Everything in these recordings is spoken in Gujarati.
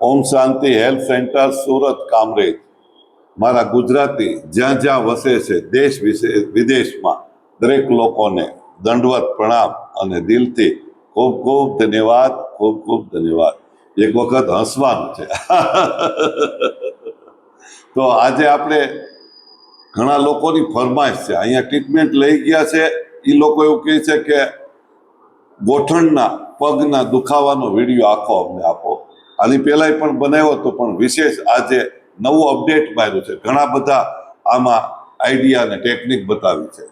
ઓમ શાંતિ હેલ્થ સેન્ટર સુરત કામરેજ મારા ગુજરાતી જ્યાં જ્યાં વસે છે દેશ વિદેશમાં દરેક લોકોને દંડવત પ્રણામ અને દિલથી ખૂબ ખૂબ ધન્યવાદ. ખૂબ ખૂબ ધન્યવાદ. એક વખત હસવાનું છે. તો આજે આપણે ઘણા લોકોની ફરમાઈશ છે, અહીંયા ટ્રીટમેન્ટ લઈ ગયા છે. એ લોકો એવું કહે છે કે ગોઠણના પગના દુખાવાનો વિડીયો આખો અમને આપો. આની પહેલાં પણ બનાવ્યો હતો, પણ વિશેષ આજે નવું અપડેટ માર્યું છે. ઘણા બધા આમાં આઈડિયા અને ટેકનિક બતાવી છે,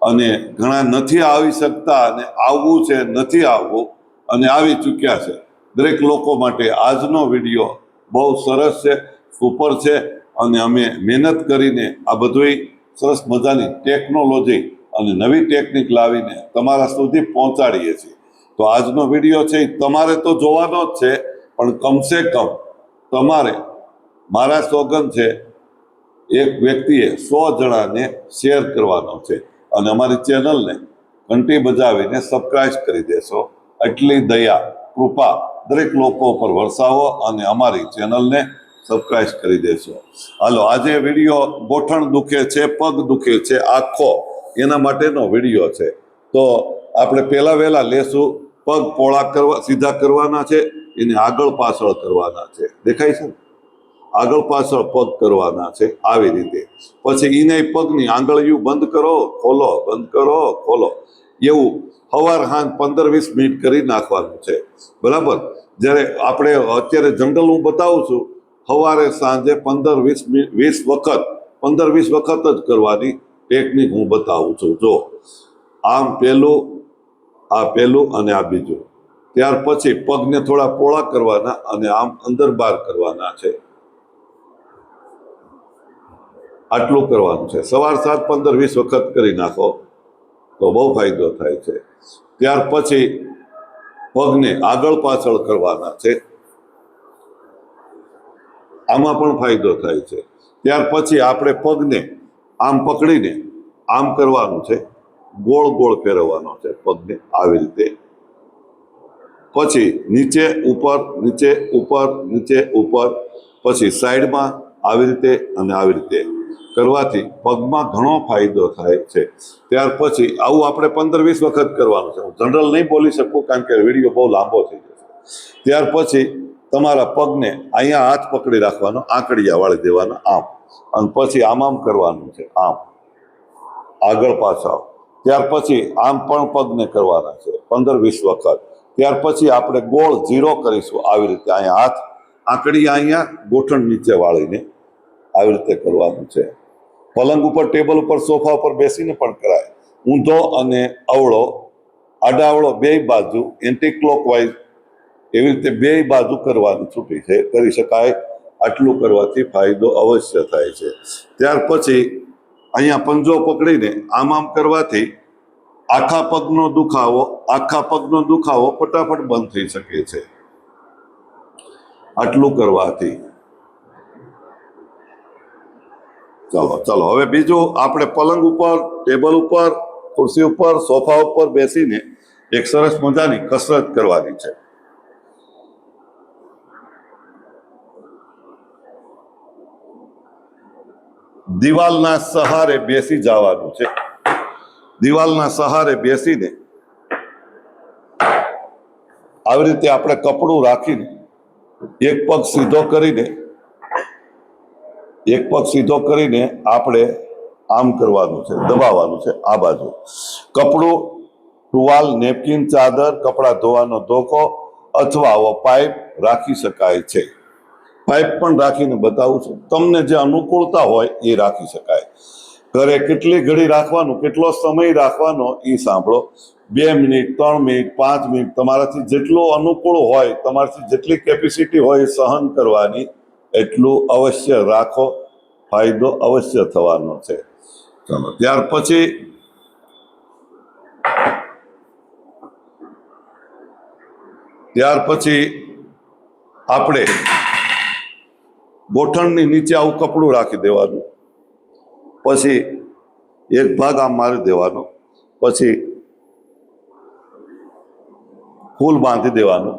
અને ઘણા નથી આવી શકતા અને આવવું છે, નથી આવવું અને આવી ચૂક્યા છે. દરેક લોકો માટે આજનો વિડીયો બહુ સરસ છે, સુપર છે, અને અમે મહેનત કરીને આ બધું સરસ મજાની ટેકનોલોજી અને નવી ટેકનિક લાવીને તમારા સુધી પહોંચાડીએ છીએ. તો આજનો વિડીયો છે એ તમારે તો જોવાનો જ છે, પણ કમસે કમ તમારે મારા સોગંદ છે એક વ્યક્તિએ 100 જણાને શેર કરવાનો છે, અને અમારી ચેનલને ઘંટી બજાવીને સબસ્ક્રાઇબ કરી દેશો. એટલી દયા કૃપા દરેક લોકો પર વરસાવો અને અમારી ચેનલને સબસ્ક્રાઇબ કરી દેશો. હાલો, આજે વિડીયો ગોઠણ દુખે છે, પગ દુખે છે આખો, એના માટેનો વિડીયો છે. તો આપણે પહેલા વહેલા લેશું. પગ પોળા કરવા, સીધા કરવાના છે, એને આગળ પાછળ કરવાના છે. દેખાય છે? આગળ પાછળ પગ કરવાના છે આવી રીતે. પછી એને પગની આંગળીઓ બંધ કરો, ખોલો, બંધ કરો, ખોલો, એવું સવાર સાંજ 15-20 મિનિટ કરી નાખવાનું છે. બરાબર? જ્યારે આપણે અત્યારે જનરલ હું બતાવું છું, સવારે સાંજે 15-20 વખત 15-20 વખત જ કરવાની ટેકનિક હું બતાવું છું. જો આમ પહેલું, આ પહેલું અને આ બીજું. ત્યાર પછી પગને થોડા પોળા કરવાના અને આમ અંદર બહાર કરવાના છે. આટલું કરવાનું છે. સવાર સાંજ 15-20 વખત કરી નાખો તો બહુ ફાયદો થાય છે. ત્યાર પછી પગને આગળ પાછળ કરવાના છે, આમાં પણ ફાયદો થાય છે. ત્યાર પછી આપણે પગને આમ પકડીને આમ કરવાનું છે, ગોળ ગોળ ફેરવવાનો છે પગને આવી રીતે. પછી નીચે ઉપર, નીચે ઉપર, નીચે ઉપર, પછી સાઈડમાં આવી રીતે અને આવી રીતે કરવાથી પગમાં ઘણો ફાયદો થાય છે. ત્યાર પછી આવું આપણે 15-20 વખત કરવાનું છે. હું જનરલ નહીં બોલી શકું કારણ કે વિડીયો બહુ લાંબો થઈ જશે. ત્યાર પછી તમારા પગને અહીંયા હાથ પકડી રાખવાનો, આંકડિયા વાળી દેવાના આમ, અને પછી આમ આમ કરવાનું છે, આમ આગળ પાછળ. ત્યાર પછી આમ પણ પગને કરવાના છે 15-20 વખત. ત્યાર પછી આપણે ગોળ 0 કરીશું આવી રીતે. અહીંયા હાથ આંકડી અહીંયા ગોઠણ નીચે વાળીને આવી રીતે કરવાનું છે. પલંગ ઉપર, ટેબલ ઉપર, સોફા ઉપર બેસીને પણ કરાય. ઊંધો અને અવળો, આડાવળો બે બાજુ એન્ટી ક્લોકવાઇઝ એવી રીતે બે બાજુ કરવાની છૂટી છે, કરી શકાય. આટલું કરવાથી ફાયદો અવશ્ય થાય છે. ત્યાર પછી અહીંયા પંજો પકડીને આમ આમ કરવાથી આખા પગનો દુખાવો ફટાફટ બંધ થઈ શકે છે. આટલું કરવાથી. ચલો હવે બીજું, આપણે પલંગ ઉપર, ટેબલ ઉપર, ખુરશી ઉપર, સોફા ઉપર બેસીને એક સરસ મજાની કસરત કરવાની છે. દિવાલના સહારે બેસી જવાનું છે. દિવાલના સહારે બેસીને આવી રીતે આપણે કપડું રાખીને એક પગ સીધો કરીને આપણે આમ કરવાનું છે, દબાવવાનું છે આ બાજુ. કપડું, ટુવાલ, નેપકિન, ચાદર, કપડાં ધોવાનો ધોકો અથવા આવો પાઇપ રાખી શકાય છે. પાઇપ પણ રાખીને બતાવું છું. તમને જે અનુકૂળતા હોય એ રાખી શકાય. ઘરે કેટલી ઘડી રાખવાનું, કેટલો સમય રાખવાનો એ સાંભળો. 2 મિનિટ, 3 મિનિટ, 5 મિનિટ, તમારાથી જેટલું અનુકૂળ હોય, તમારાથી જેટલી કેપેસિટી હોય સહન કરવાની એટલું અવશ્ય રાખો. ફાયદો અવશ્ય થવાનો છે. ચલો, ત્યાર પછી આપણે ગોઠણની નીચે આવું કપડું રાખી દેવાનું. પછી એક ભાગ આમ મારી દેવાનો, પછી ફૂલ બાંધી દેવાનું.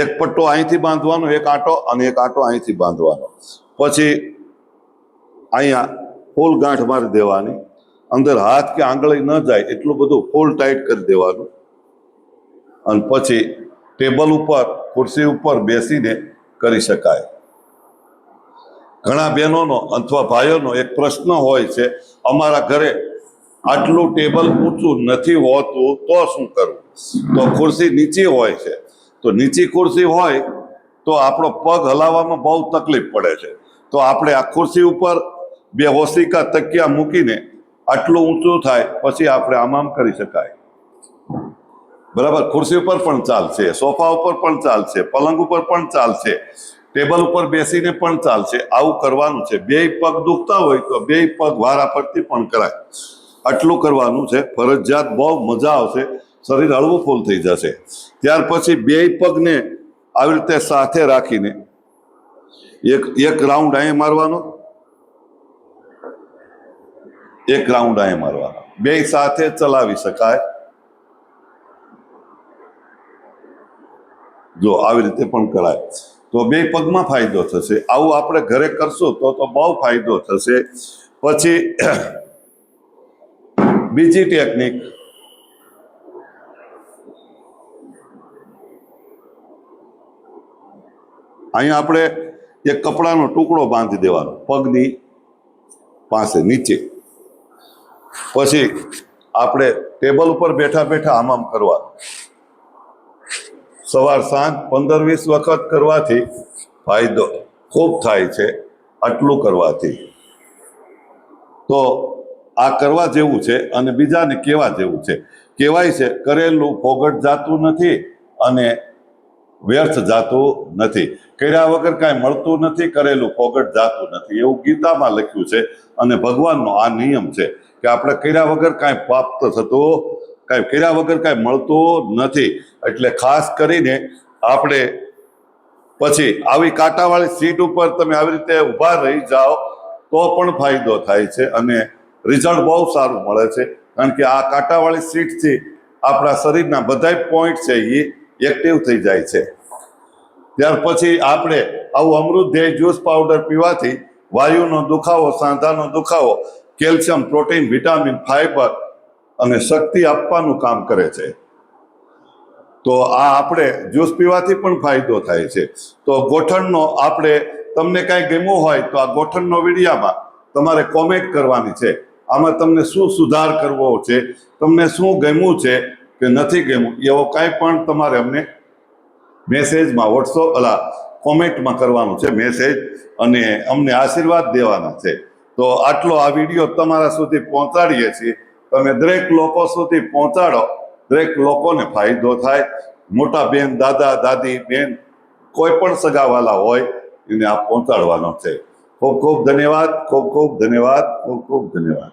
એક પટ્ટો અહીંથી બાંધવાનો, એક આંટો, અને એક આંટો અહીંથી બાંધવાનો. પછી અહીંયા ફૂલ ગાંઠ મારી દેવાની, અંદર હાથ કે આંગળી ન જાય એટલું બધું ફૂલ ટાઈટ કરી દેવાનું. અને પછી ટેબલ ઉપર, ખુરશી ઉપર બેસીને કરી શકાય. ઘણા બહેનોનો અથવા ભાઈઓનો એક પ્રશ્ન હોય છે, અમારા ઘરે આટલું ટેબલ ઊંચું નથી હોતું તો શું કરવું? તો ખુરશી નીચી હોય છે, તો નીચી ખુરશી હોય તો આપણો પગ હલાવવામાં બહુ તકલીફ પડે છે. તો આપણે આ ખુરશી ઉપર બે ઓશિકા તકિયા મૂકીને આટલું ઊંચું થાય પછી આપણે આમ કરી શકાય. બરાબર? ખુરશી ઉપર પણ ચાલશે, સોફા ઉપર પણ ચાલશે, પલંગ ઉપર પણ ચાલશે, ટેબલ ઉપર બેસીને પણ ચાલશે. આવું કરવાનું છે. બેય પગ દુખતા હોય તો બેય પગ વારા ફરતી પણ કરાય. આટલું કરવાનું છે ફરજિયાત. બહુ મજા આવશે, શરીર હળવું ફૂલ થઈ જશે. ત્યાર પછી બેય પગને આવી રીતે સાથે રાખીને એક રાઉન્ડ અહીં મારવાનો, એક રાઉન્ડ અહીં મારવાનો. બેય સાથે ચલાવી શકાય. જો આવી રીતે પણ કરાય તો બે પગમાં ફાયદો થશે. આવું આપણે ઘરે કરશું તો બહુ ફાયદો થશે. પછી બીજી ટેકનિક, અહીંયા આપણે એક કપડાનો ટુકડો બાંધી દેવાનો પગની પાસે નીચે. પછી આપણે ટેબલ ઉપર બેઠા બેઠા આમ કરવાનું. સવાર સાંજ 15-20 વખત કરવાથી ફાયદો ખૂબ થાય છે. આટલું કરવાથી તો આ કરવા જેવું છે અને બીજાને કહેવા જેવું છે. કહેવાય છે કરેલું ફોગટ જાતું નથી અને વ્યર્થ જાતું નથી. કર્યા વગર કાંઈ મળતું નથી, કરેલું ફોગટ જાતું નથી, એવું ગીતામાં લખ્યું છે. અને ભગવાનનો આ નિયમ છે કે આપણે કર્યા વગર કાંઈ પ્રાપ્ત થતું, કાંઈ કર્યા વગર કાંઈ મળતું નથી. એટલે ખાસ કરીને આપણે પછી આવી કાંટાવાળી સીટ ઉપર તમે આવી રીતે ઊભા રહી જાઓ તો પણ ફાયદો થાય છે અને રિઝલ્ટ બહુ સારું મળે છે. કારણ કે આ કાંટાવાળી સીટથી આપણા શરીરના બધાય પોઈન્ટ છે એ એક્ટિવ થઈ જાય છે. ત્યાર પછી આપણે આવું અમૃતધ્યેય જ્યુસ પાવડર પીવાથી વાયુનો દુખાવો, સાંધાનો દુખાવો, કેલ્શિયમ, પ્રોટીન, વિટામિન, ફાઈબર અને શક્તિ આપવાનું કામ કરે છે. તો આ આપણે જ્યુસ પીવાથી પણ ફાયદો થાય છે. તો ગોઠણનો આપણે તમને કાંઈ ગમ્યું હોય તો આ ગોઠણનો વિડીયામાં તમારે કોમેન્ટ કરવાની છે. આમાં તમને શું સુધાર કરવો છે, તમને શું ગમ્યું છે કે નથી ગમ્યું, એવો કાંઈ પણ તમારે અમને મેસેજમાં કોમેન્ટમાં કરવાનું છે મેસેજ, અને અમને આશીર્વાદ દેવાના છે. તો આટલો આ વિડીયો તમારા સુધી પહોંચાડીએ છીએ. તમે દરેક લોકો સુધી પહોંચાડો, દરેક લોકોને ફાયદો થાય. મોટા બેન, દાદા, દાદી, બેન, કોઈ પણ સગાવાલા હોય એને આ પહોંચાડવાનો છે. ખૂબ ખૂબ ધન્યવાદ, ખૂબ ખૂબ ધન્યવાદ, ખૂબ ખૂબ ધન્યવાદ.